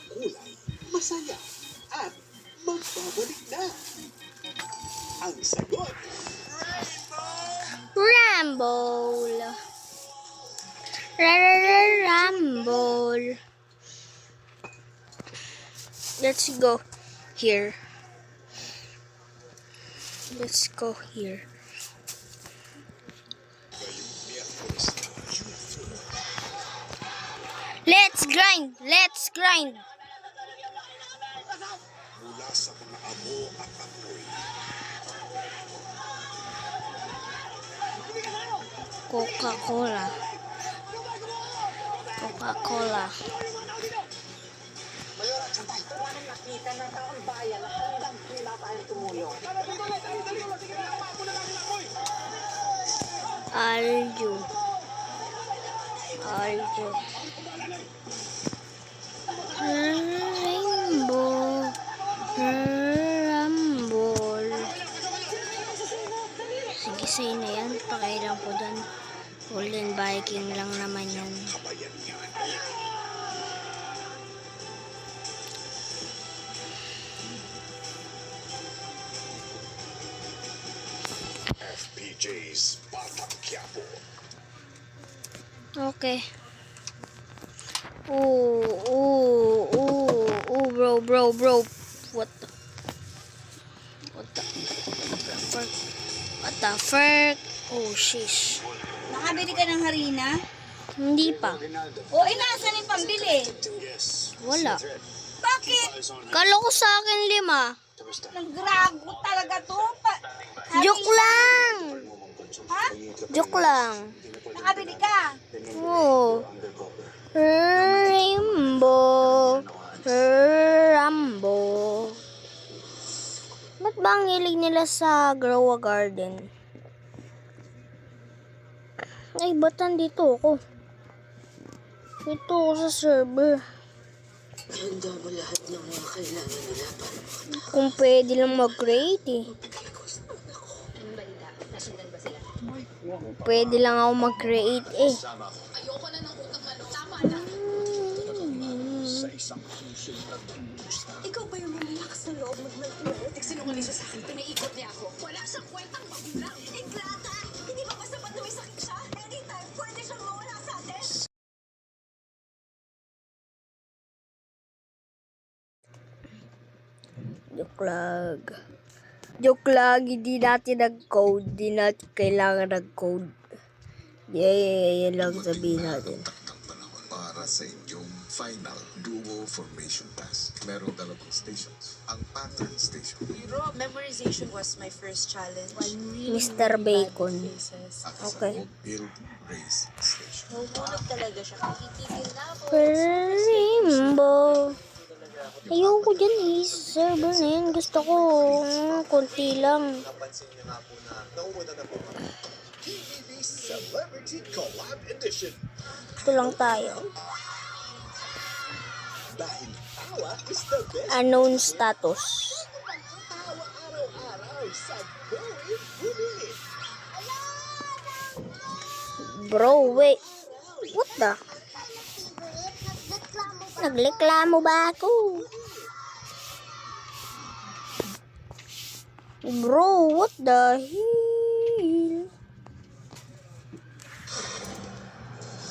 kulay, masaya, at magbabalik na. Ang sagot, Rumble. Rumble. Let's go here. Let's go here. Let's grind. Let's grind. mula sa mga amo at apoy, Coca-Cola. Coca-Cola. Nakita ng taong bayan na handang nila tayong tumulong. Aljo. Aljo. Rainbow. Rumble. Sige, say na yan. Pakailan ko dyan. Golden Viking lang naman yan. kabayan niya. FPJ's Batang Quiapo. Okay. Bro. What the fuck? What the fuck? Oh, shish. Nakabili ka ng harina? Hindi pa. O, inasan yung pambili? Wala. Bakit? Kala ko sa akin 5. Naggrago talaga to. Joke lang. Ha? Joke lang. Nakabili ka? Oh. Rainbow. Rambo. Ba't ba ang hilig nila sa Grow a Garden? Ay, ba't nandito ako? Dito ako sa server. Handa mo lahat ng mga kailangan nila para Kung pwede lang mag-create eh. Kung pwede lang ako mag-create eh. Ikaw ba yung lumilakas sa loob mag-mathematics? Sinungaling siya sa akin. Pinaikot niya ako. Wala siyang kwentang magulang. Ingrata! Hindi ba sapat na may sakit siya? Anytime, pwede siyang mawala sa atin. Joke lang, hindi natin nag-code. Hindi natin kailangan nag-code. Yan lang sabihin natin. Para sa inyong final duo formation task. Merong 2 stations. Ang pattern station Bro, memorization was my first challenge. Mr. Bacon. at Okay. sa build race station. Nahulog talaga siya. Titigil na ako. Rainbow. Ayoko dyan eh. Server na yan. Gusto ko konti lang. Napansin niyo nga po na naumuna na po kami. TVB Celebrity Collab Edition. Ito lang tayo. Dahil tawa is the best. Unknown status. Tawa araw-araw sa Going Bumili. Bro, wait. What the? Nagreklamo ba ako? Bro, what the hell?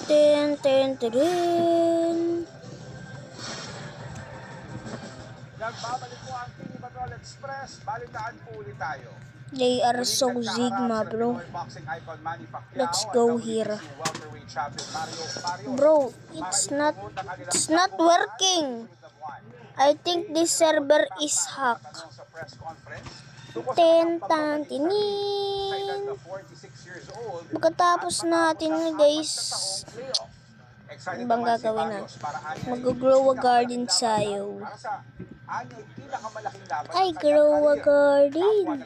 Ten. Nagbabalik po ang Team Patrol Express. Balitaan po ulit tayo. They are so Sigma, bro. Let's go here. Bro, it's not working. I think this server is hacked. Tinin. Pagkatapos natin guys, ano bang gagawin na? Mag-grow a garden tayo. Ay, grow a garden.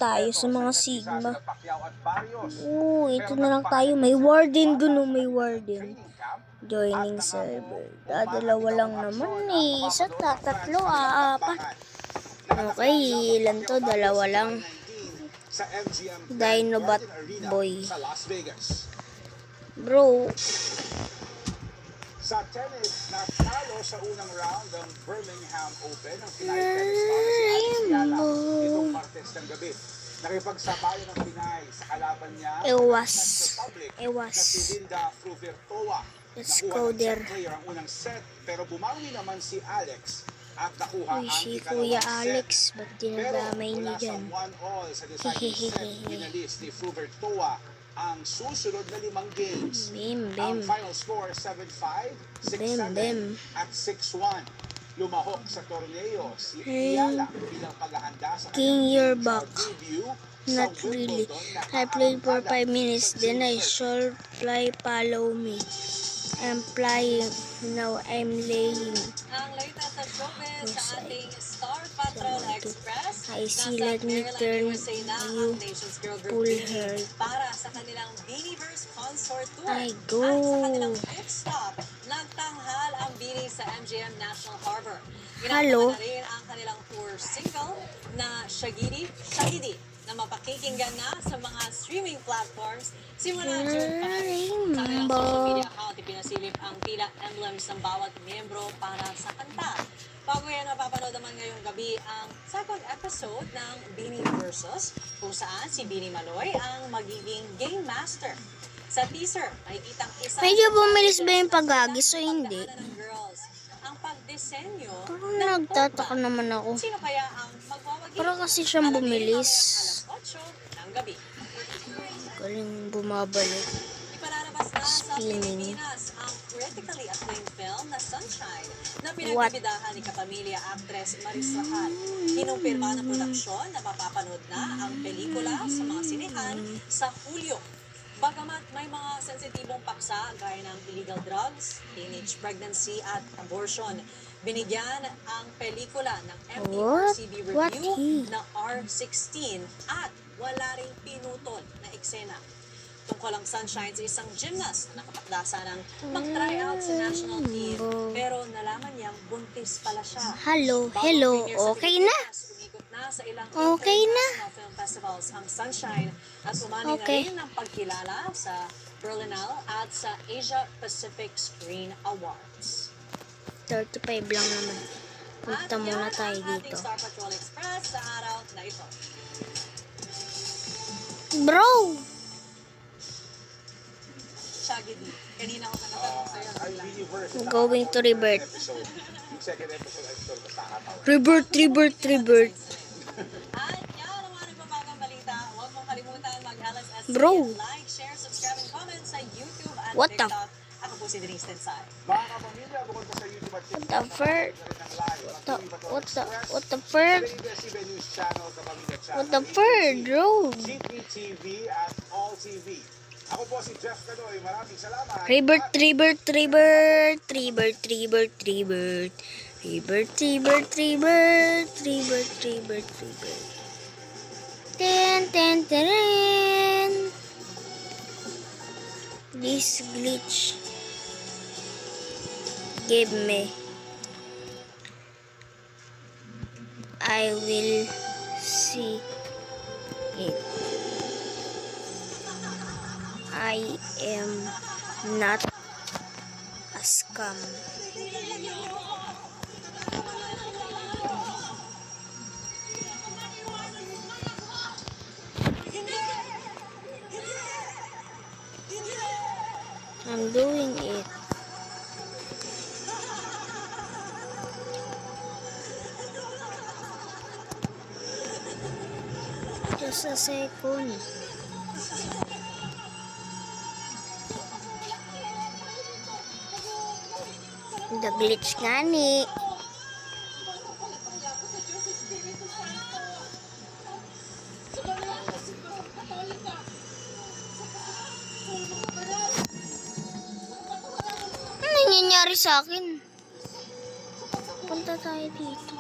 Tayo sa mga Sigma. Ito na lang tayo. May warden dun, may warden. Joining server. Dalawa lang naman eh. Isa, tatlo, apat. Okay, ilan to? 2 lang. Sa MGM Dinobat Arena boy. sa Las Vegas. Bro. Sa tennis, natalo sa unang round ng Birmingham Open ng Pinay tennis star na si Alex Yala itong Martes ng gabi. Nakipagsabayan ng Pinay sa kalaban niya Ewas. na si Linda Fruvirtoa. Let's Nakuha go ng there. set player ang unang set pero bumawi naman si Alex at nakuha Uy, ang si ikalawang Kuya set. Alex, ba't dinadamay Pero niyo mula sa dyan? 1-all sa deciding set, winalis ni Fruvirtoa ang susunod na 5 games. Bim, Ang bim. final score 7-5, Bim, 6-7 bim. at 6-1. Lumahok sa torneo si Hey. Iyala bilang paghahanda sa King, kanyang you're major back. debut Not sa really. Wimbledon na I played for kaarangkada 5 minutes, sa then I June 30. shall fly, follow me. I'm flying, now I'm laying. Ang latest na showbiz sa Inside. ating Star Patrol Express. I see, Nasa let me Maryland, turn USA na you ang Nations Girl Group pull Beanie her. para sa kanilang Beanieverse Consort Tour. I go. At sa kanilang fifth stop, nagtanghal ang Beanie sa MGM National Harbor. Hello. Ginagawa na rin ang kanilang tour single na Shagidi, Shagidi na mapakikinggan na sa mga streaming platforms simula June 5. Sa kanilang social media account, ipinasilip ang tila emblems ng bawat miyembro para sa kanta. Bago yan, mapapanood naman ngayong gabi ang second episode ng Beanie Versus, kung saan si Beanie Maloy ang magiging game master. Sa teaser, nakikitang isang... Medyo bumilis ba yung paghagis o hindi? Pagdaanan ng girls. Ang pagdisenyo Parang ng nagtataka bomba. naman ako. Sino kaya ang magwawagi? Parang kasi siyang Alamin bumilis. mamayang alas 8 ng gabi. Galing bumabalik. Ipalalabas na sa Spinning. Pilipinas ang critically acclaimed film na Sunshine na pinagbibidahan ni kapamilya actress Maris Rahal. Kinumpirma ng produksyon na mapapanood na ang pelikula sa mga sinehan sa Hulyo. Bagamat may mga sensitibong paksa gaya ng illegal drugs, teenage pregnancy at abortion, binigyan ang pelikula ng MTRCB What review he? na R16 at wala ring pinutol na eksena. Tungkol ang Sunshine sa isang gymnast na nakapaglasa ng mag-try out sa national team pero nalaman niyang buntis pala siya. Hello, Bago hello, premiere sa okay na? Pilipinas, umikot na sa ilang Okay na. international film festivals ang Sunshine at umani Okay. na rin ng pagkilala sa Berlinale at sa Asia Pacific Screen Awards. 35 lang naman. Punta muna tayo ang ating dito. Star Patrol Express sa araw na ito. Bro! Shaggy D. Kanina ko nakatanong sa'yo. Ay, Beanieverse. Going to revert. Episode. Yung second episode ay ito, basta nakatawa. Revert, revert, revert. At yan ang mga nagbabagang balita. Huwag mong kalimutan mag-LSS. Bro. Like, share, subscribe, and comment sa YouTube at What the- TikTok. Ako po si Denise Tensay. Mga kapamilya, bukod po sa YouTube at TikTok, the fir- What the bird? ABS-CBN News Channel, Kapamilya Channel, What the bird, bro? GPTV at All TV. Ako po si Jeff Canoy. Maraming salamat. Revert, revert, revert, revert, revert, revert. Revert, revert, revert, revert, revert, revert. Ten, ten, ten. This glitch gave me. I will see it. I am not a scam. I'm doing it. Just a second. The glitch nga ni. Ano nangyayari sa akin? Punta tayo dito.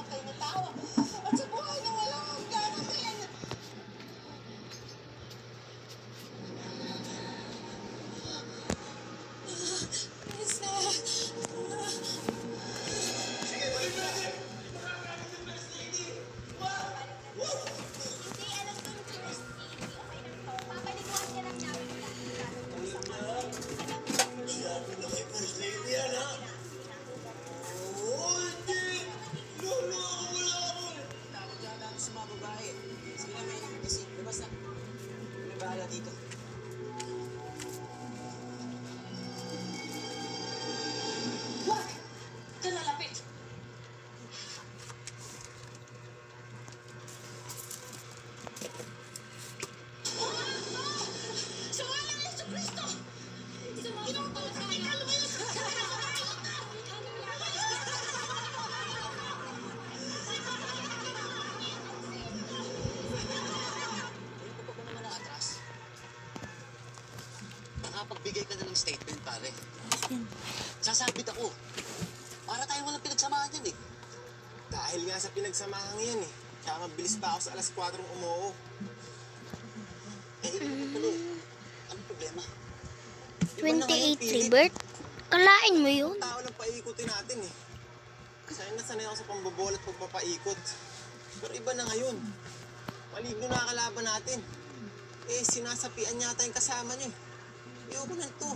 magdala ng statement, pare. Sasabit ako. Para tayo walang pinagsamahan yan eh. Dahil nga sa pinagsamahan yan eh. Kaya mabilis pa ako sa alas 4 umuo. Eh, ikaw naman pala eh. Anong problema? 28 Libert? Kalain mo yun? Tao lang paikutin natin eh. Sanay ako sa pambobol at pagpapaikot. Pero iba na ngayon. Maligno na kalaban natin. Eh, sinasapian yata yung kasama niyo. Ayoko na ito.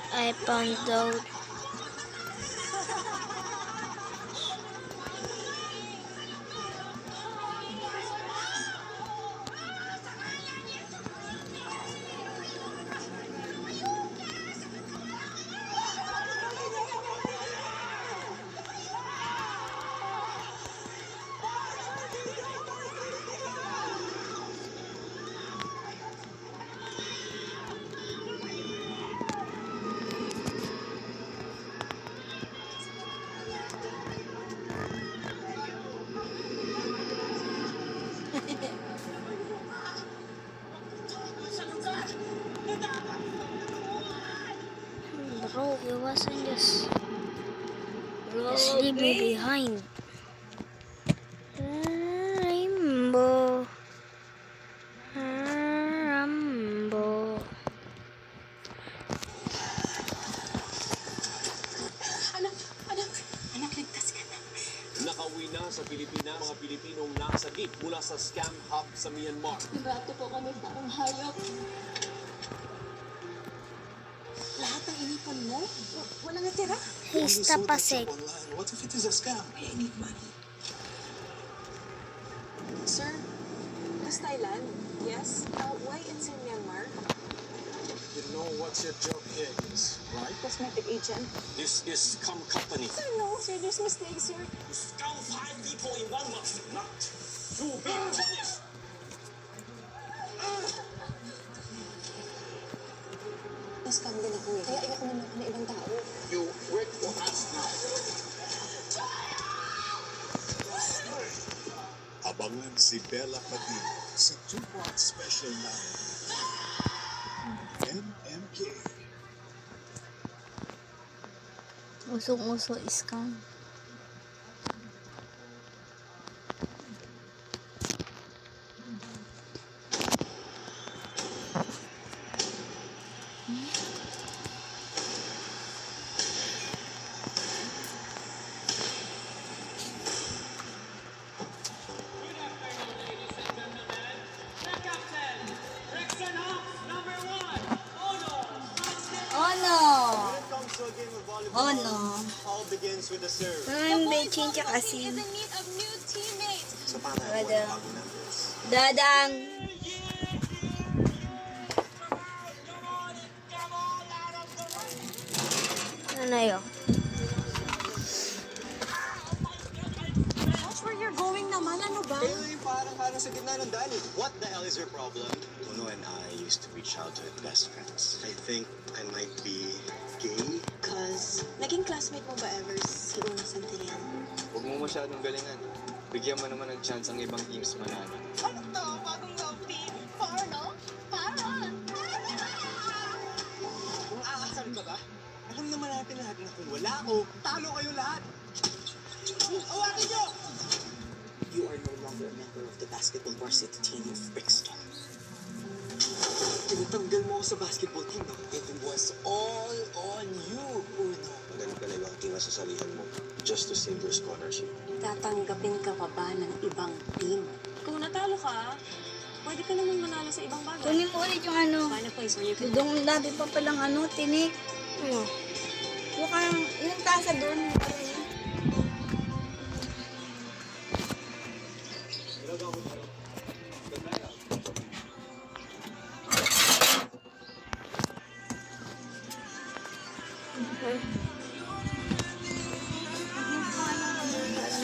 I found out. Bro, iwasan just leave me behind. Rainbow. Rainbow. Anak, ligtas ka na. Nakauwi na sa Pilipinas mga Pilipinong nasagip mula sa scam hub sa Myanmar. Ibato po kami parang hayop. Lahat ng inipon mo, walang natira. Hista pasek. Online. What if it is a scam? I need money. Sir, this Thailand, yes? Why it's in Myanmar? You know what your job here is, right? Cosmetic agent. This is scam company. Sir, no, sir, there's mistakes here. You scam 5 people in 1 month. Not. You being punished. Nascam din ako eh. Kaya ayoko naman na ibang tao. You work for us now. Abangan si Bella Padilla sa 2-part special na MMK. Usong-uso scam. Oh no! When it comes to a game of volleyball, Oh no! all begins with a serve. May chincha kasi. in need of new teammates. So paano yung Wala. bago numbers? Dadang. Ano yun? Watch where you're going naman, ano ba? Kayo yung parang sa gitna ng dali. What the hell is your problem? Uno and I used to be childhood best friends. I think I might be gay. Cause, naging classmate mo ba ever si Una Santillan? Huwag mo masyadong galingan. Bigyan mo naman ng chance ang ibang teams manalo. Ano to? Bagong love team? Para, no? Para! Kung aasar ka ba? Alam naman natin lahat na kung wala ako, talo kayo lahat. Awakin nyo! You are no longer a member of the basketball varsity team of Brixton. Tinatanggal mo ako sa basketball team, no? It was all on you, Uno. Magaling pala ibang team sa salihan mo just to save your scholarship. Tatanggapin ka pa ba ng ibang team? Kung natalo ka, pwede ka naman manalo sa ibang bagay. Kunin mo ulit yung ano. Find a place where you can... Dudong dati pa palang ano, tinik. Ano? Mukhang yung tasa doon.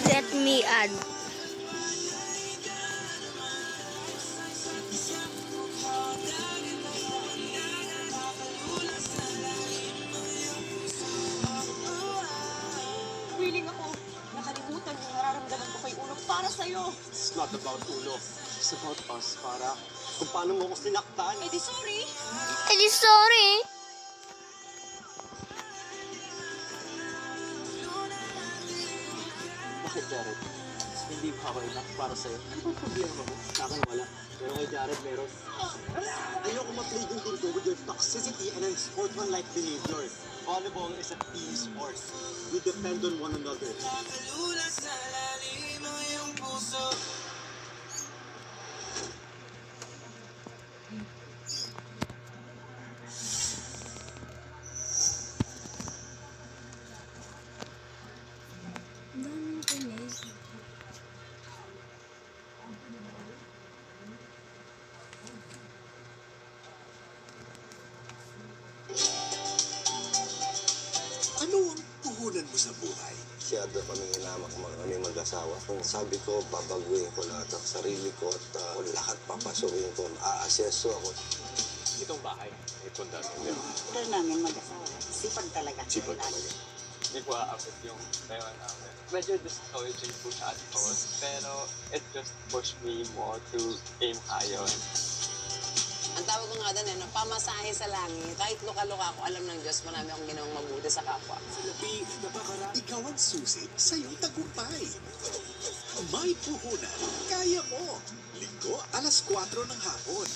Let me add. Willing ako. Nakalimutan yung nararamdaman ko kay Uno para sa'yo. It's not about Uno. talks about us para kung paano mo ko sinaktan. Eh di sorry. Eh di sorry. Bakit, Jared? Hindi ba ako enough para sa'yo? Ano ba problema mo? Sa akin wala. Pero kay Jared meron. Ayoko ma-play yung team ko with your toxicity and unsportsmanlike behavior. Volleyball is a team sport. We depend on one another. Ano ang puhunan mo sa buhay? Masyado kaming hinamak kami mag-asawa. Kung sabi ko, babaguhin ko lahat ang sarili ko at lahat papasukin ko. Aaseso ako. Itong bahay, itong dami. Pero namin mag-asawa. Sipag talaga. Sipag talaga. Hindi ko aabot yung tayo namin. Medyo discouraging po siya at first, pero it just pushed me more to aim higher. Ang tawag ko nga doon pamasahe sa langit. Kahit luka-luka ako, alam ng Diyos, marami akong ginawang mabuti sa kapwa. Ikaw ang susi sa iyong tagumpay. May puhunan, kaya mo. Linggo, alas 4 ng hapon.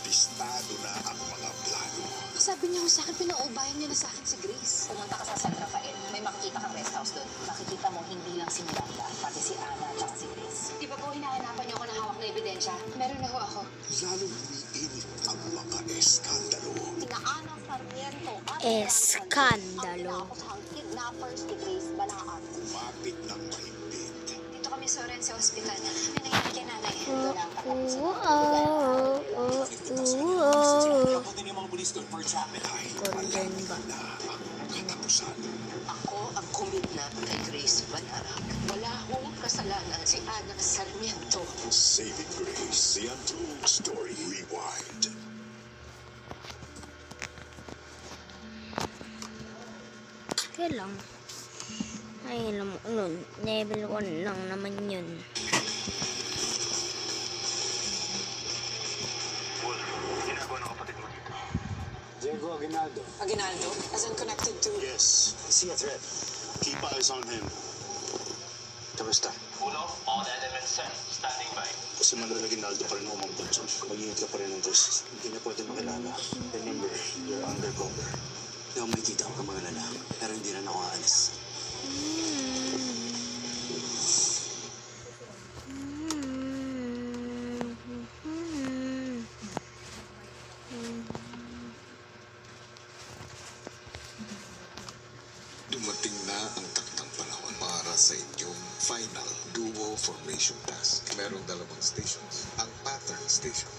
Listado na ang mga plano. Sabi niya sa akin, pinaubayan niya na sa akin si Grace. Pumunta ka sa San Rafael, may makikita kang rest house doon. Makikita mo hindi lang si Miranda, pati si Ana at si Grace. Di ba po hinahanapan niyo ako ng hawak na ebidensya? Meron na ho ako. Lalong umiinit ang mga eskandalo. Sina Ana Sarmiento at Eskandalo. ang kidnappers ni Grace Balaan. Umapit ng mahigpit. Dito kami sa Oren sa ospital. May nangyari kay nanay. Doon ang Kaputin yung mga pulis doon for traffic. Dahil malapit na ang katapusan. Ako ang kumitna kay Grace Balaan. Wala hong kasalanan si Ana Sarmiento. Saving Grace, the Untold Story Rewind. Okay lang. Ay, alam mo, nun, level 1 lang naman yun. Diego Aguinaldo. Aguinaldo, as in connected to... Yes, I see a threat. Keep eyes on him. Kamusta? Uno, all elements set. Standing by. Kasi Manuel Aguinaldo pa rin umang bunso. Mag-iingat ka pa rin ng Diyos. Hindi niya pwede makilala. Remember, you're undercover. Hindi ako makikita ko ng mga lalaki, pero hindi rin ako aalis. Dumating na ang taktang panahon para sa inyong final duo formation task. Merong dalawang stations. Ang pattern station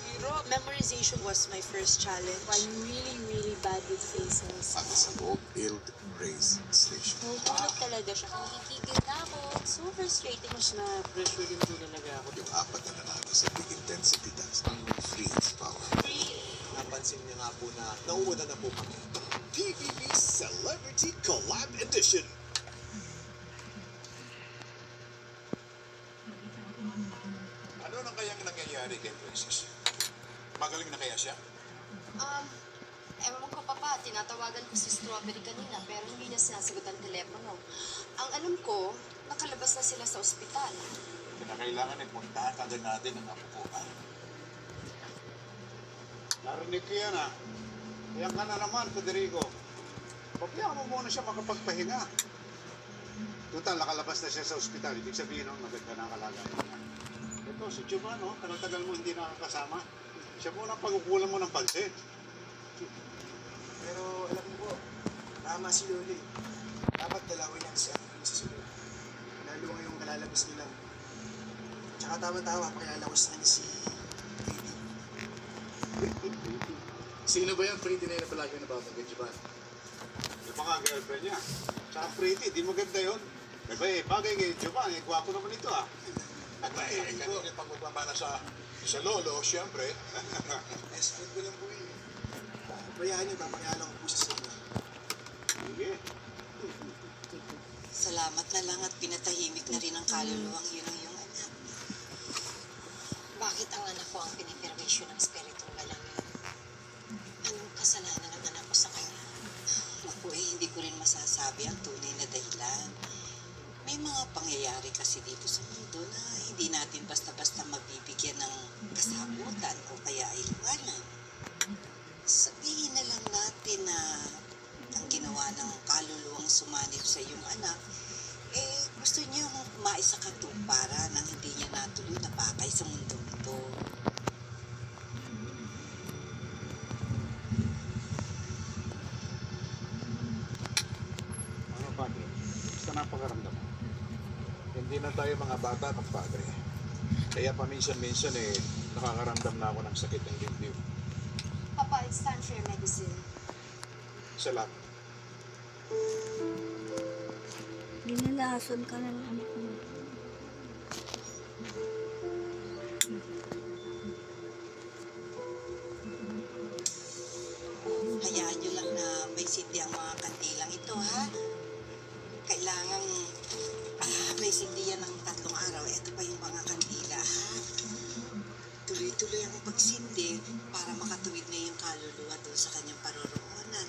Memorization was my first challenge. I'm really bad with faces. at sa loob build raise station. Nagulat talaga siya. Nakikigil na ako. So frustrating. Mas na-pressure din po talaga ako. Yung apat na nanalo sa big intensity task ang freeze power. Napansin niya nga po na nauuna na po kami. PBB Celebrity Collab Edition. Ano na kayang nangyayari kay Princess? Magaling na kaya siya? Ewan ko pa, tinatawagan ko si Strawberry kanina pero hindi niya sinasagot ang telepono. Ang alam ko, nakalabas na sila sa ospital. Kailangan ay puntahan agad natin ang kapukuhan. Narinig ko yan ah. Yan ka na naman, Federico. Pabayaan mo muna siya makapagpahinga. Total, nakalabas na siya sa ospital. Ibig sabihin nun, maganda na ang kalagayan niya. Ito, si Giovanni, tagal-tagal mo hindi nakakasama. Siya muna ang pagkukulan mo ng pansin. Pero alam mo po, tama si Loli. Dapat dalawin ang siya sa sunod. Lalo ngayong kalalabas nila. Tsaka tama-tama, pakilala ko sa kanya si Baby. Sino ba yung pretty na yun na palagi nababanggit, Giovanni? Yung mga girlfriend niya. Tsaka pretty, di maganda yun. Bagay kay Giovanni, gwapo naman ito ah. Kanina pang magmamana sa Sa lolo, siyempre. Escort ko lang po yun. Bayaan niyo, papakilala ko po siya sa inyo. Sige. Salamat na lang at pinatahimik na rin ang kaluluwang yun ang iyong anak. Bakit ang anak ko ang piniperwisyo ng spiritong galangin? Anong kasalanan ng anak ko sa kanya? Naku hindi ko rin masasabi ang tunay na dahilan. May mga pangyayari kasi dito sa mundo na hindi natin basta-basta mabibigyan ng kasagutan o kaya ay liwanag. Sabihin na lang natin na ang ginawa ng kaluluwang sumanib sa iyong anak, gusto niyang maisa katuparan nang hindi niya natuloy na pakay sa mundong ito. Ano, padre? Basta napakaramdam mo. Hindi na tayo mga bata ng padre. Kaya paminsan-minsan nakakaramdam na ako ng sakit ng dibdib. Papa, it's time for your medicine. Salamat. Ginalason ka ng anak mo. Hayaan niyo lang na may sindi ang mga kandilang ito, ha? Kailangan may sindi yan ng 3 araw. Ito pa yung mga kandila, ha? Tuloy-tuloy ang pagsindi para makatuwid na yung kaluluwa doon sa kanyang paroroonan.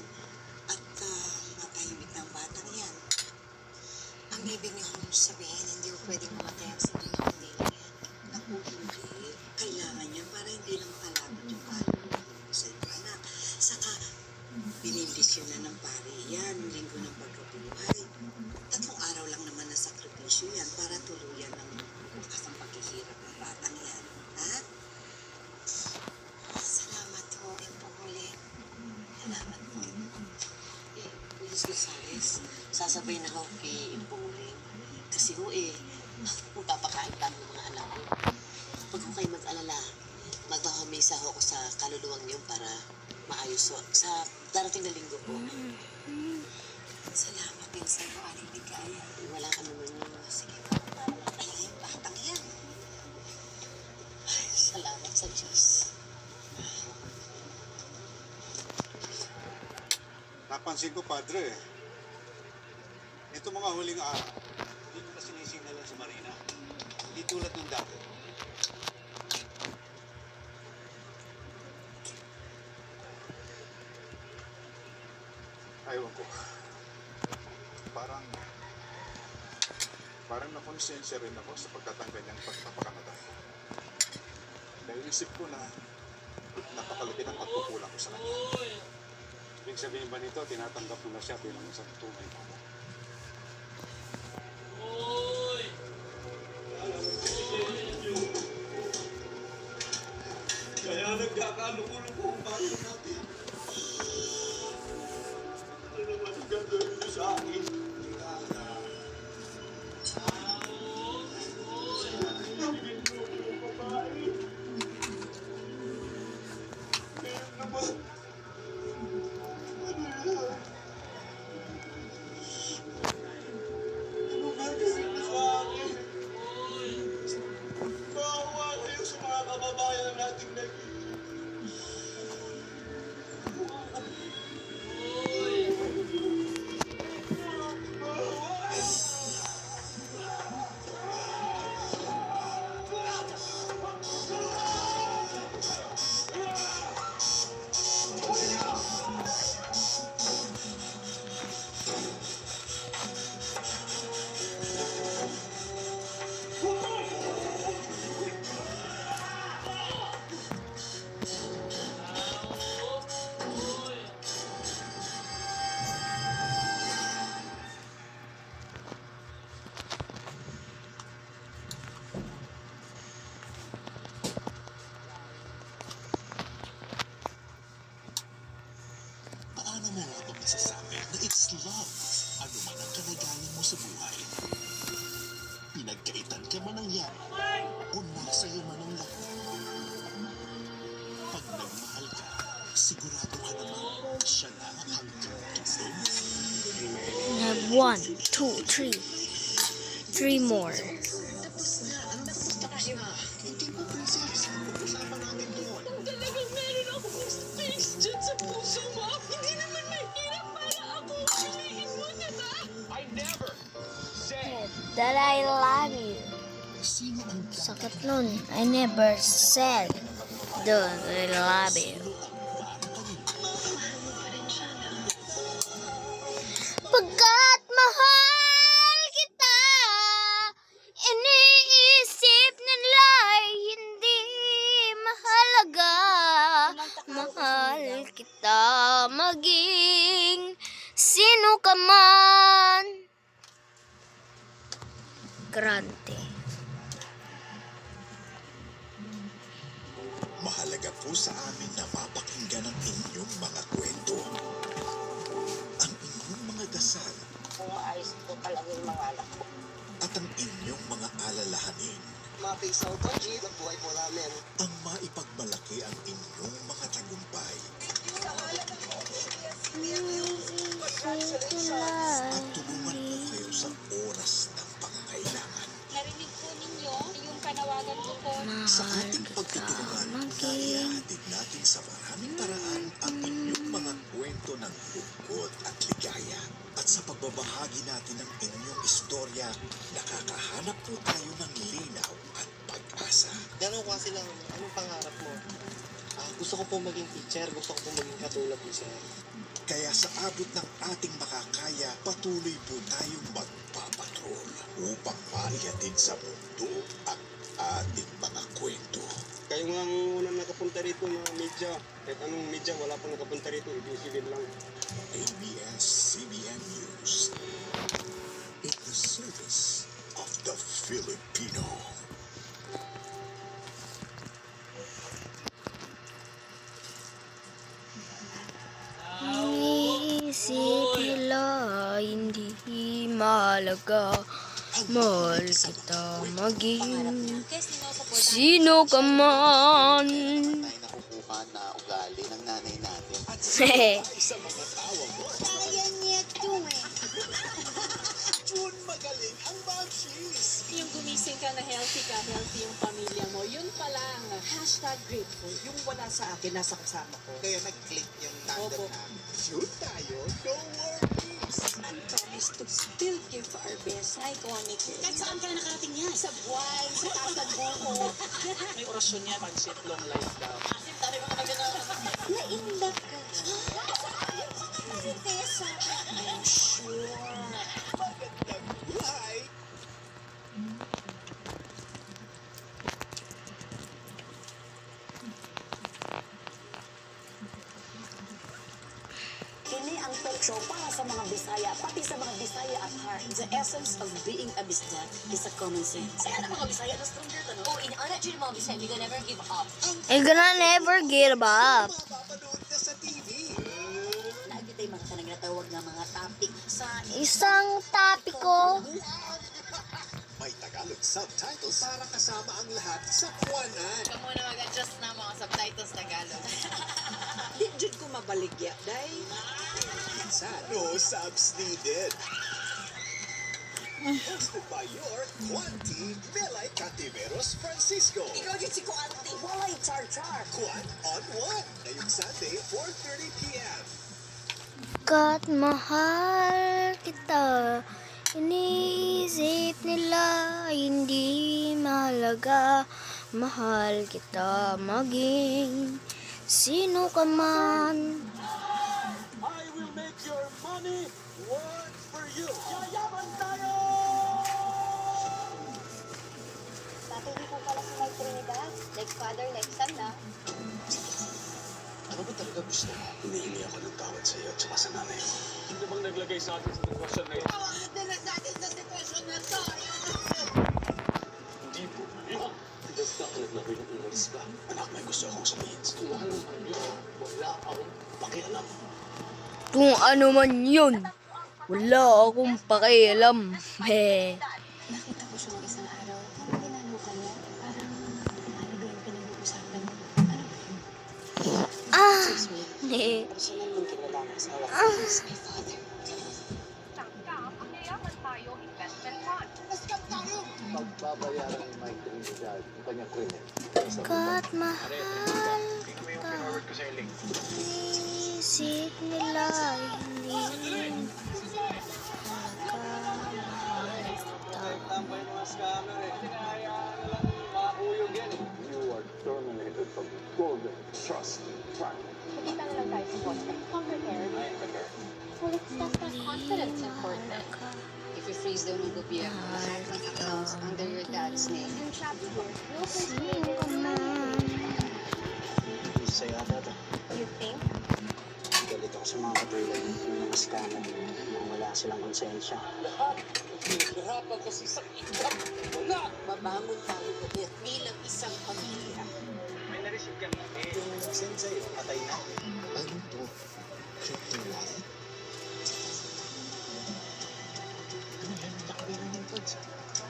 At matahimik ng batang yan. Ang ibig niyo kung sabihin, hindi ko pwedeng mamatay ang sindi ng kandila yan. Naku, hindi. Kailangan yan para hindi lang palabot yung kaluluwa mo sa iyo, anak. Saka, binindisyon na ng pari yan, linggo ng pagkabuhay. 3 araw lang naman na sakripisyo yan para tuluyan ng bukas ang paghihirap ng batang yan. Ha? Salamat ho, Impong-Huli. Salamat po. Luis Gonzales, sasabay na ako kay Impong-Huli. Kasi magpapakain pa ng mga anak ko. Huwag ko kayo mag-alala. Magpakamisa ako sa kaluluwang niyo para maayos ho. Sa darating na linggo po. Salamat din sa iyo, Aling Ligaya. Wala ka naman yun. Sige, ay, yung batang yan. Ay, salamat sa Diyos. Napansin ko, padre, ito mga huling araw, hindi ko na sinisignalan si Marina. Hindi tulad ng dati. Ayaw ko. Parang nakonsensya rin ako sa pagtatanggal niyang pagpapakamatay. Naisip ko na napakalaki ng pagkukulang ko sa kanya. Ibig sabihin ba nito, tinatanggap mo na siya bilang isang tunay mo? Kaya nagkakalukulo ang bayan natin. Ano naman ang gagawin niyo sa akin? Nabigyan mo ako ng babae. Ngayon naman. Ano yan? Ano gagawin niyo sa akin? Maawa kayo sa mga kababayan nating naging. Paano mo nga ba masasabi na it's love? Ano man ang kalagayan mo sa buhay? Pinagkaitan ka man ng yaman o nasa iyo man ang lahat. Pag nagmahal ka, sigurado ka naman siya na ang hanggang dulo. We have 1, 2, 3. 3 more. Hindi po, princess. that I love you. Sakit nun. I never said that I love you. Pagkat mahal kita, iniisip nila'y hindi mahalaga. Mahal kita maging sino ka man. Grande. Mahalaga po sa amin na mapakinggan ang inyong mga kwento. Ang inyong mga dasal. Maayos po talaga yung mga anak ko. At ang inyong mga alalahanin. Mapisaw to, G. Ang buhay po namin. Ang maipagmalaki ang inyong mga tagumpay. At tulungan po kayo sa oras ng pangangailangan. Narinig po ninyo yung panawagan ko po. Sa ating pagtutulungan, naihatid natin sa maraming paraan ang inyong mga kwento ng lungkot at ligaya. At sa pagbabahagi natin ng inyong istorya, nakakahanap po tayo ng linaw at pag-asa. Gano'n kasi lang, anong pangarap mo? Gusto ko po maging teacher, gusto ko po maging katulad mo sir. Kaya sa abot ng ating makakaya, patuloy po tayong magpapatrol upang maihatid sa mundo ang ating mga kwento. Kayo nga ang unang nakapunta rito, mga media. Kahit anong media, wala pang nakapunta rito, ibig lang. ABS-CBN News, in the service of the Filipino. Iniisip nila hindi mahalaga. Mahal kita maging sino ka man. Tayo nakukuha na ugali ng nanay natin. Sa mga tawa mo. June, magaling ang Banshees. Yung gumising ka na healthy yung pamilya mo, yun pa lang. #grateful. Yung wala sa akin, nasa kasama ko. Kaya nag-click yung tandem namin. June tayo, no worries. I promise to still give our best. Iconic. Kahit saan ka na nakarating yan? Sa buwan, sa taas ng buko. May orasyon niya, pag-sit long life daw. Na-inlove ka. Si Tessa. I'm sure. Magandang buhay. Kini ang talk show para sa mga Bisaya, pati sa mga Bisaya at heart. The essence of being a Bisaya is a common sense. Kaya na mga Bisaya na stronger to, no? Oh, inaana dyan mga Bisaya, we gonna never give up. I'm gonna never give up. Mapapanood ka sa TV. Lagi tayo mga kanang nga mga topic sa Isang topiko. May Tagalog subtitles para kasama ang lahat sa kuwanan. Ikaw muna mag-adjust na mga subtitles Tagalog. Di jud ko mabaligya, day. Minsan, no subs needed. Hosted by your Quanti Melay Cantiveros Francisco. Ikaw dyan si Kuanti. Walay char-char. Quant on One. Ngayong Sunday, 4:30 p.m. Kat mahal kita. Iniisip nila hindi mahalaga. Mahal kita maging sino ka man. I will make your money work for you. Yayaman tayo! Tatay, di po pala si Mike Trinidad. Like father, like son, na. Ano ba talaga gusto mo? Hinihingi ako ng tawad sa iyo at saka sa nanay mo. Sino bang naglagay sa atin sa sitwasyon na ito? Hindi po. Basta ka naglagay ng umalis ka. Anak, may gusto akong sabihin sa iyo. Ano man yun? Wala akong pakialam. Kung ano man yun, wala akong pakialam. Nakita ko siya ng isang araw. Tinalo ka niya. Parang, ano ba yung pinag-uusapan? Ano ba yun? Personal mong kilala ang asawa ko. He's my father. Pagbabayaran ni Mike Trinidad ang kanyang krimen. Kat mahal kita. Isip nila hindi mahalaga. Mahal kita Please don't know gobyerno. Lahat ng accounts under your dad's name. Sino ka man? Sa'yo ata ito. You think? Galit ako sa mga katulad yung mga scammer. Mga wala silang konsensya. Babangon tayo ulit bilang isang pamilya. May na-receive kami. Yung nag-send sa'yo, patay na. Ano to? Crypto wallet? Ano yan? Nakabira ng funds.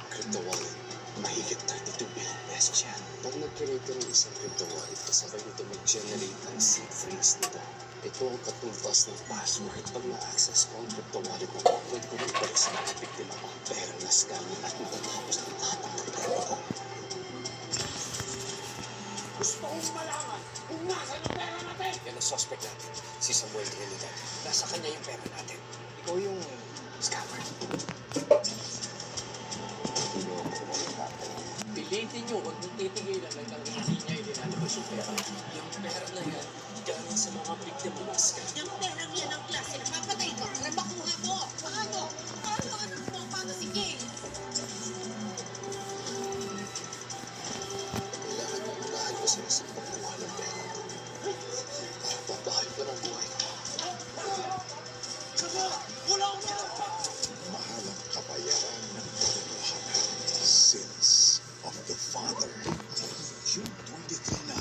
Crypto wallet. Mahigit 32 billion pesos yan. Pag nag-create ka ng isang crypto wallet, kasabay nito mag-generate ng seed phrase nito. Ito ang katulpas ng password. Pag na-access ko ang crypto wallet mo, pwede ko rin balik sa mga biktima ko. Pero na-scam yun at matatapos ng lahat ng problema ko. Gusto kong malaman kung nasaan ang pera natin! Yan ang suspect natin, si Samuel Trinidad. Nasa kanya yung pera natin. Ikaw yung Scammer. Pilitin nyo, huwag nyo titigilan hanggang hindi niya ilinalabas yung pera. Yung pera na yan, galing sa mga biktima ng scam. Yung perang yan ang klase na papatay ko para makuha mo. Paano? Paano? Paano si Kay? Kailangan mong unahan ko sa isang pagkuha ng pera. Para pabahay pa ng buhay ko. Mahal ang kabayaran ng katotohanan. Sins of the Father. June 23 na.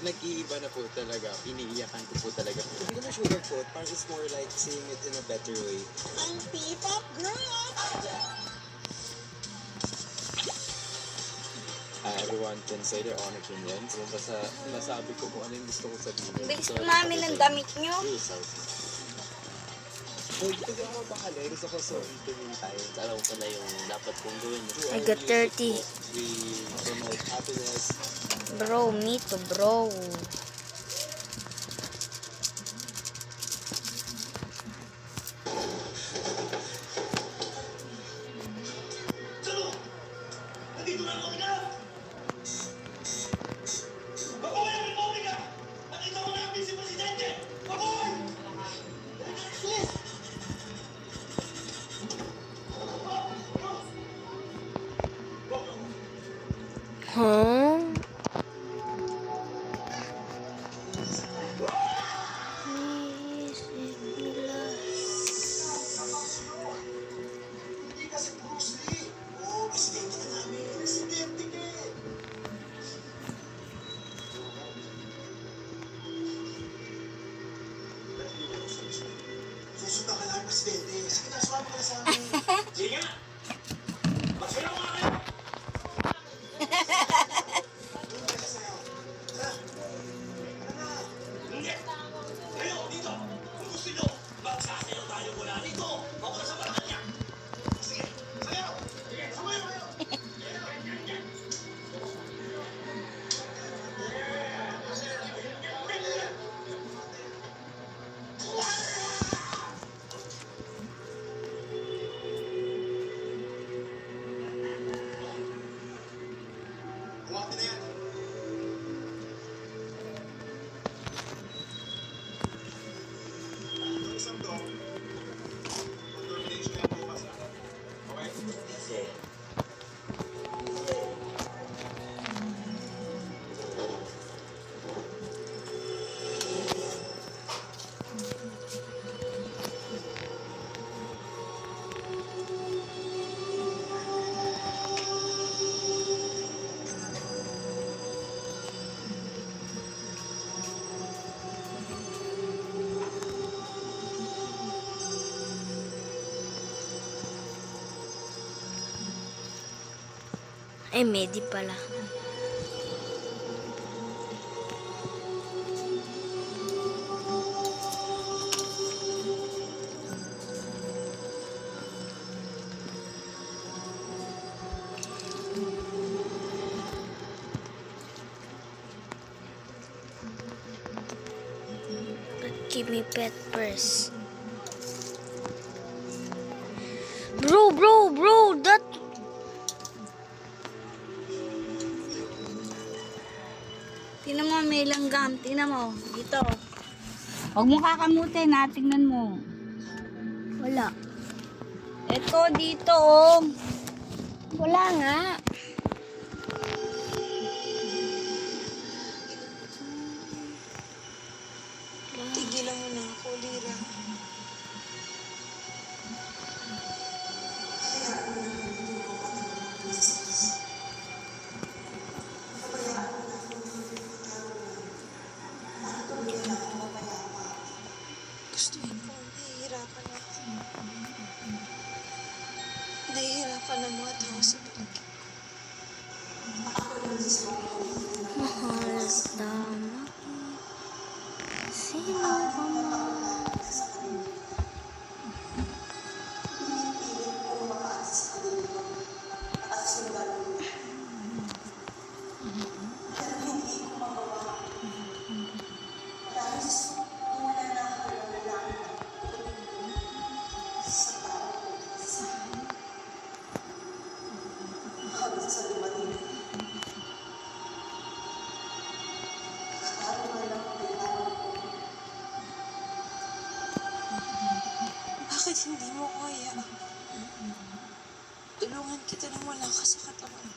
nag-iiba na po talaga. Iniiyakan ko po talaga. Hindi naman sugarcoat. Parang it's more like seeing it in a better way. Ang P-pop group! Everyone can say their own opinions. Basta nasabi ko kung ano yung gusto ko sabihin. Bilis namin ang damit nyo. So, dito di ako mapakali. Gusto ko so ituloy tayo. Alam ko na yung dapat kong gawin. I got 30. We promote happiness. Bro, me too, bro. Huh? Hindi kasi Bruce Lee. Oo, presidente na namin. Presidente ka eh. Susunod ka lang, presidente. Sige na, sumama ka na sa amin. Sige nga! Magsayaw ka kayo! Buwate na yan. Itong isang to, termination yan bukas na. Okay? Ay, Medi pala. Give me pet purse. Bro, that Tingnan mo, may langgam. Tingnan mo. Dito. Huwag mo kakamutin, ha? Tingnan mo. Wala. Ito, dito, oh. Wala nga. Tigilan mo na ako, Lira. Gustuin ko, nahihirapan ako. Nahihirapan ang mga tao sa paligid. Mahal tama. Sino ka man? Bakit hindi mo kaya? Tulungan kita nang wala ka sa katawan.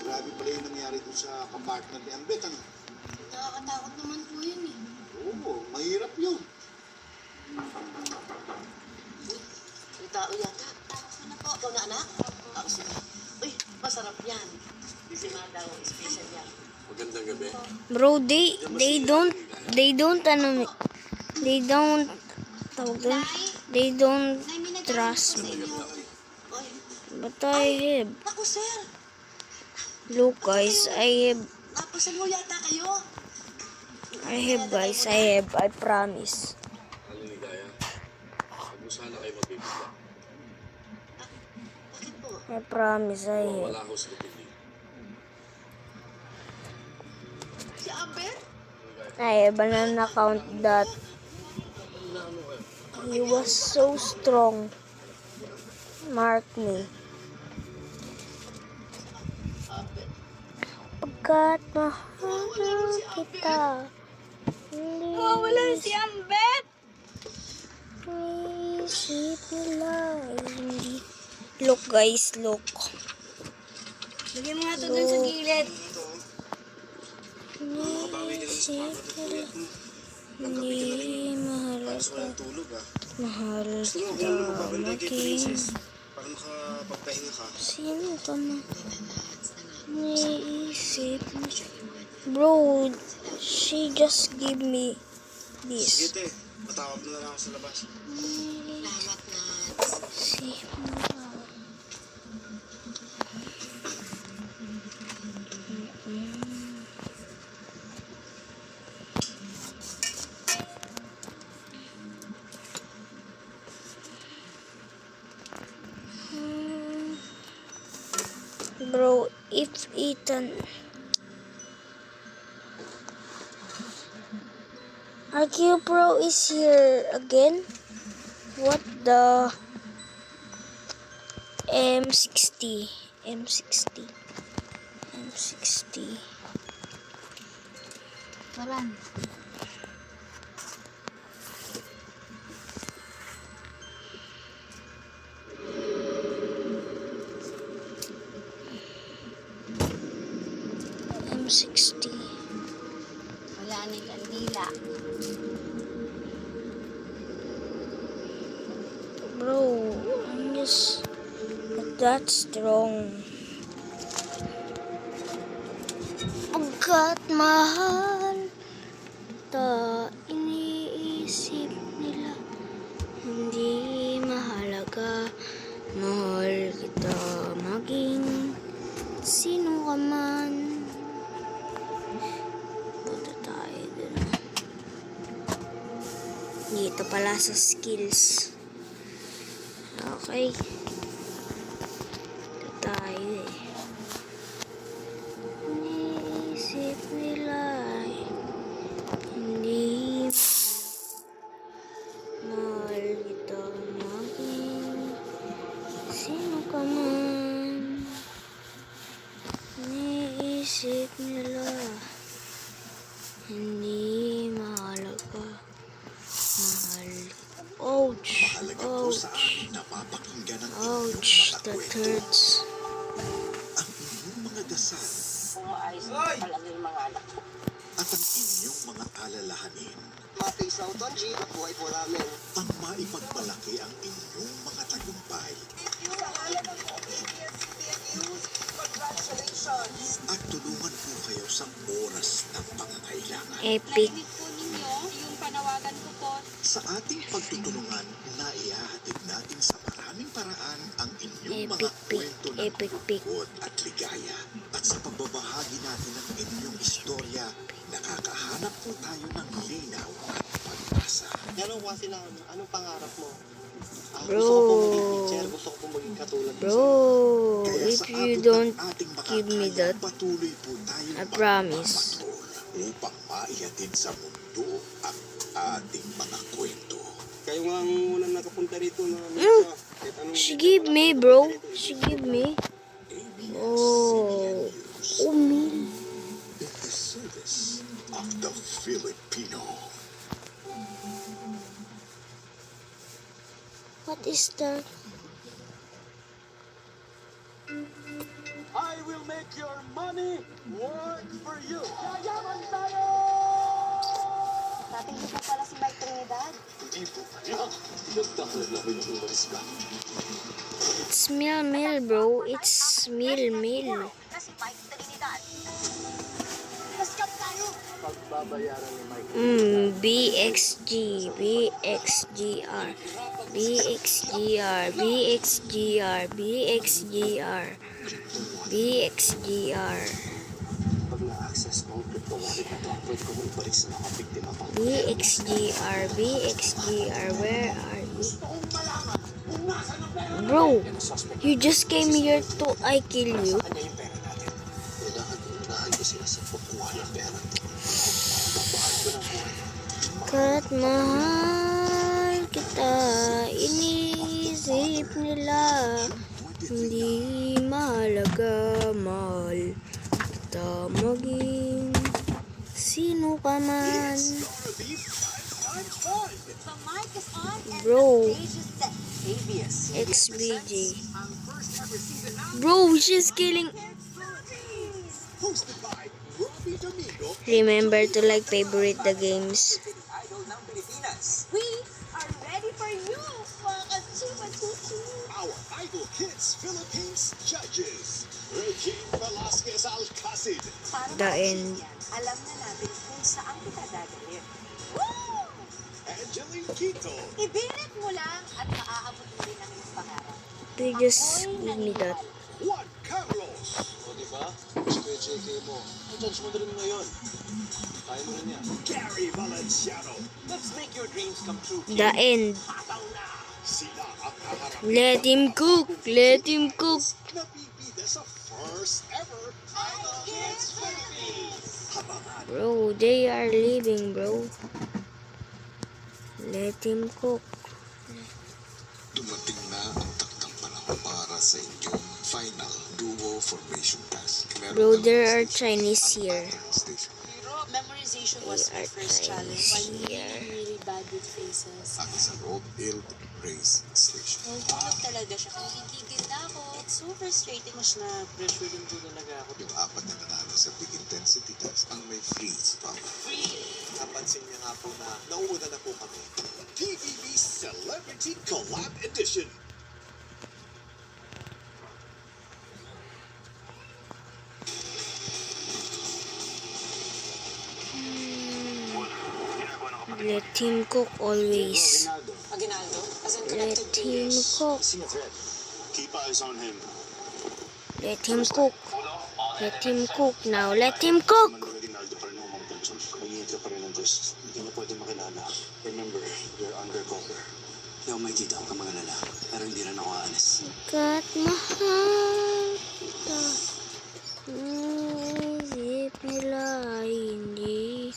Grabe pala yung nangyari dun sa kapartner ni Ambet, ano? Nakakatakot naman po yun eh. Oo, mahirap yun. May tao yata. Ano po? Ikaw na anak? Oo, sige. Uy, masarap yan. Bisima daw, special yan. Magandang gabi. Bro, they don't tawag doon, they don't trust me. But I have. Ako, sir. Look, guys, I Napasan mo yata kayo. have, I promise. Aliligaya. Huwag mo sana kayo magbibigla. Bakit po? I promise, I have. Wala ako sa kapitid. Si Amber? I have an account that he was so strong. Mark me. Pagkat mahal kita. Wala si Ambet! Isip nila hindi. Look, guys, look. Lagyan mo nga ito dun sa gilid. Isip nila hindi mahal kita. Tulog ah. Mahal Gusto mo kita. kung magpapantay kay Maki. Princess para makapagpahinga ka. Sino ka man? Naisip mo. Bro, she just gave me Sige this. te, matawag na lang ako sa labas. Naisip mo. Bro, if Ethan RQ Pro is here again, what the M60 Waran. 60. Wala na yung kandila. Bro, I'm just not that strong. Pagkat mahal ta, iniisip nila hindi mahalaga. Mahal kita maging sino ka man. Punta tayo dun. Dito pala sa skills. Okay. Ito tayo eh. Iniisip nila hindi mahal kita maging sino ka man. Iniisip nila hindi mahalaga. Mahal. Ouch. Mahalaga po saan napapakinggan ang inyong Ouch. mga That kwento. hurts. Ang inyong mga dasal Mga ayos na talaga yung mga anak ko. at ang inyong mga alalahanin Mapisaw, Tonji, at buhay po namin. ang maipagmalaki ang inyong mga tagumpay. At tulungan po kayo sa oras ng pangangailangan. Epic. po ninyo yung panawagan ko po. Sa ating pagtutulungan, naihahatid natin sa maraming paraan ang inyong mga Epic pic. kwento ng Epic pic. lungkot at ligaya. At sa pagbabahagi natin ng inyong istorya, nakakahanap po tayo ng linaw at pag-asa. Pero kasi na, anong pangarap mo? Bro. Gusto ko po maging teacher, gusto ko po maging katulad mo. Bro, Kaya if sa you abot don't ng ating give me makakaya, that, patuloy po tayo I promise. upang maihatid sa mundo ang ating mga kwento. Kayo nga ang unang nakapunta rito na kahit anong She gave me, bro. She gave me. Oh. Oh, me. In the service of the Filipino. What is that? I will make your money work for you. Yayaman tayo! Dating hindi po pala si Mike Trinidad. Hindi po. Nagdakalag namin yung umalis ka. It's meal, bro. It's meal. Kasi Mike Trinidad. Nascam tayo! Pagbabayaran ni Mike. BXG, BXGR, BXGR, BXGR, BXGR, BXGR, Pag na-access mo ang crypto wallet na to, pwede ko mong ibalik sa mga biktima pa. BXGR, BXGR, where are you? Bro, you just came here to I kill you. Kanya yung pera natin. Unahan ko sila sa pagkuha ng pera. Babahal ko ng buhay. Kat mahal kita, inisip nila hindi mahalaga, mahal kita maging sino ka man. The mic is on and Bro, the stage is set. XBG. Bro, she's killing. Hosted by Robbie Domingo. Remember to like, favorite the games. Idol ng Pilipinas. We are ready for you, mga kachupa-chuchu. Our Idol Kids Philippines judges. Regine Velasquez Alcacid. Para The ma-achieve end. yan, alam na natin kung saan kita dadalhin. Angeline Quito. Ibirit mo lang at maaabot mo rin ang iyong pangarap. They just give me that. Juan Carlos. O diba? Kuya JK mo. Judge mo na rin ngayon. Kaya mo rin yan. Gary Valenciano. Let's make your dreams come true. The end. Hataw na. Sila ang haharap Let him cook. Let him cook. na bibida sa first ever Idol Kids Philippines. Habangan. Bro, they are leaving, bro. Let him cook. Dumating na ang takdang panahon para sa inyong final duo formation task. Bro, there are Chinese here. Memorization was They my are first challenge. Chinese here. Really bad with faces. At sa Road Build Race Station. Nahulog talaga siya. Kung titigil na ako, so frustrating. Mas na-pressure din po talaga ako. Yung apat na nanalo sa big intensity test ang may freeze power. Napansin niya nga po na nauuna na po kami. TVB Celebrity Collab Edition. Let him cook always. Aguinaldo? As in Let connected to him years. cook. See a threat. Keep eyes on him. Let him cook. Let him cook now. Let him cook. Manuel Aguinaldo pa rin ang mga Benson. Mag-iingat ka pa rin ng Diyos. Hindi niya pwede makilala. Remember, you're undercover. Ikaw may kita ang mga lala. Pero hindi rin ako aalis. Kat mahal kita. Isip nila ay hindi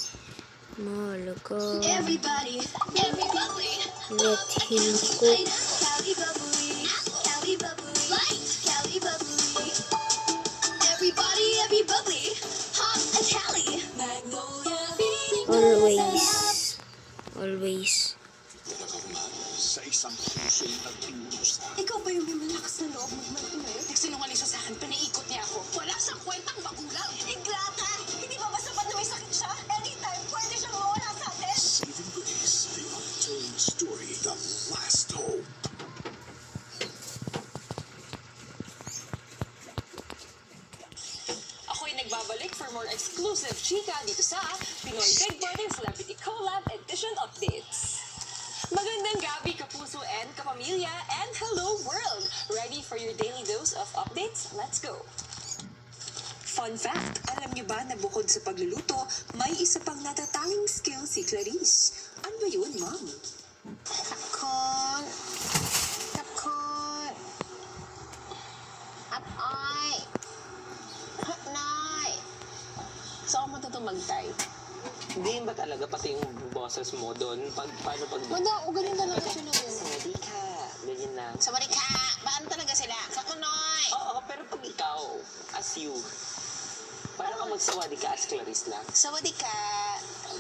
mahalaga. Everybody, everybody. Let him cook. Cali bubbly, Cali bubbly, Cali bubbly. Everybody, every bubbly, hot and Cali. Magnolia, Always. Always. Talagang mahal sa isang puso'y nagdurusa. Ikaw ba yung may malakas na loob magmahal? Nagsinungaling siya sa akin, piniikot niya ako. Wala siyang kwentang magulang. Ingrata! Hindi ba ba sapat na may sakit siya? Anytime, pwede siyang mawala sa atin. Saving Grace, the untold story, the last hope. Ako'y nagbabalik for more exclusive chika dito sa Pinoy Big Brother Celebrity Collab Edition Updates. Magandang gabi, kapuso and kapamilya, and hello world! Ready for your daily dose of updates? Let's go! Fun fact, alam niyo ba na bukod sa pagluluto, may isa pang natatanging skill si Clarice. Ano ba yun, ma'am? Takon. Takon. At-ay. Nay. Saan ka matutong mag-type? Hindi ba talaga pati yung bosses mo doon? Paano pag... Wala, o ganun talaga sila. Hindi ka. Ganyan lang. Sa ka, baan talaga sila? Sa kunoy. Oo, pero pag ikaw, as you, paano ka magsawadi ka as Clarice lang? Sawadi ka.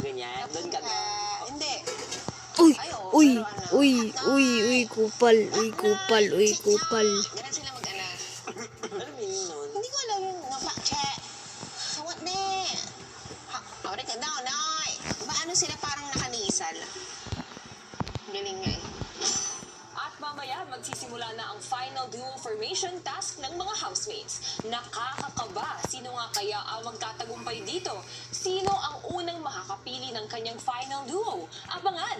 Ganyan, doon ka na. Hindi. Uy, Ay, oo, uy, pero ano, uy, at-ay. uy, kupal, uy, kupal, uy, kupal. Ganun sila mag-ana. Ano meaning nun? Hindi ko alam yung napak-che. Sawat ne. Awari ka daw, nay. Paano sila parang nakanisal? Galing nga eh. At mamaya, magsisimula na ang final duo formation task ng mga housemates. Nakakakaba, sino nga kaya ang magtatagumpay dito? Sino ang unang makakapili ng kanyang final duo? Abangan!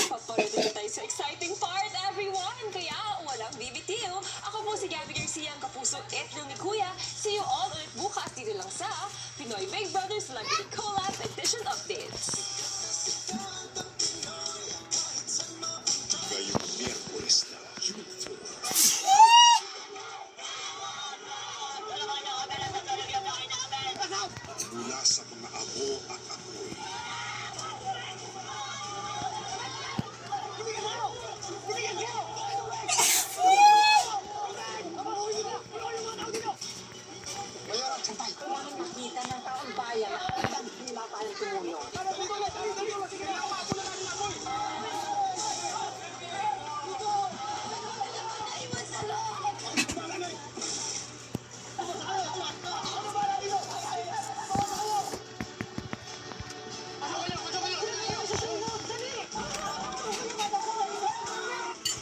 Paparoon na tayo sa exciting part, everyone! Kaya walang bibitiw. Ako po si Gabby Garcia, ang kapuso Etlong ni Kuya. See you all ulit bukas dito lang sa Pinoy Big Brother Celebrity Collab Edition Updates. Ngayong Miyerkules na June 4. Mula sa mga abo at apoy. Nakita ng taong bayan na agad hindi mapalang tumulong.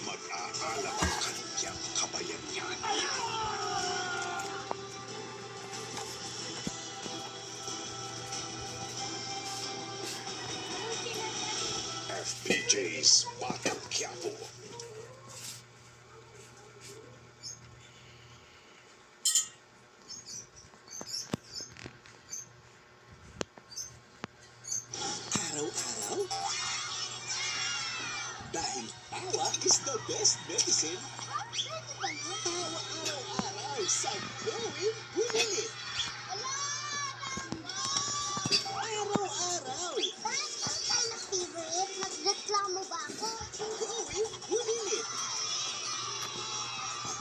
Mag-aalab ang kanyang kabayanihan. FPJ's Batang Quiapo. Araw-araw? Dahil tawa is the best medicine. Tawa araw-araw sa Going Bulit. Araw-araw. Bakit ang tayo na favorite? Magreklamo ba ako? Going Bulit.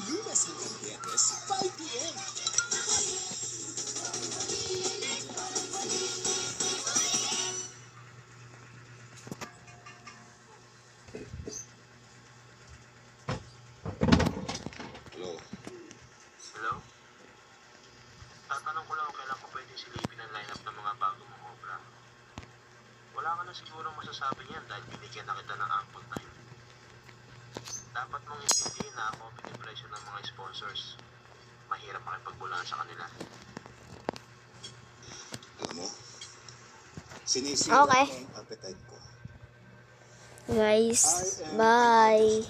Lunes hanggang Biyernes, 5 p.m. silipin ang lineup ng mga bago mong obra. Wala ka na sigurong masasabi niyan dahil binigyan na kita ng ample time. Dapat mong intindihin na competitive presyo ng mga sponsors. Mahirap makipagbulaan sa kanila. Alam mo, sinisira Okay. ko ang appetite ko. Guys, bye.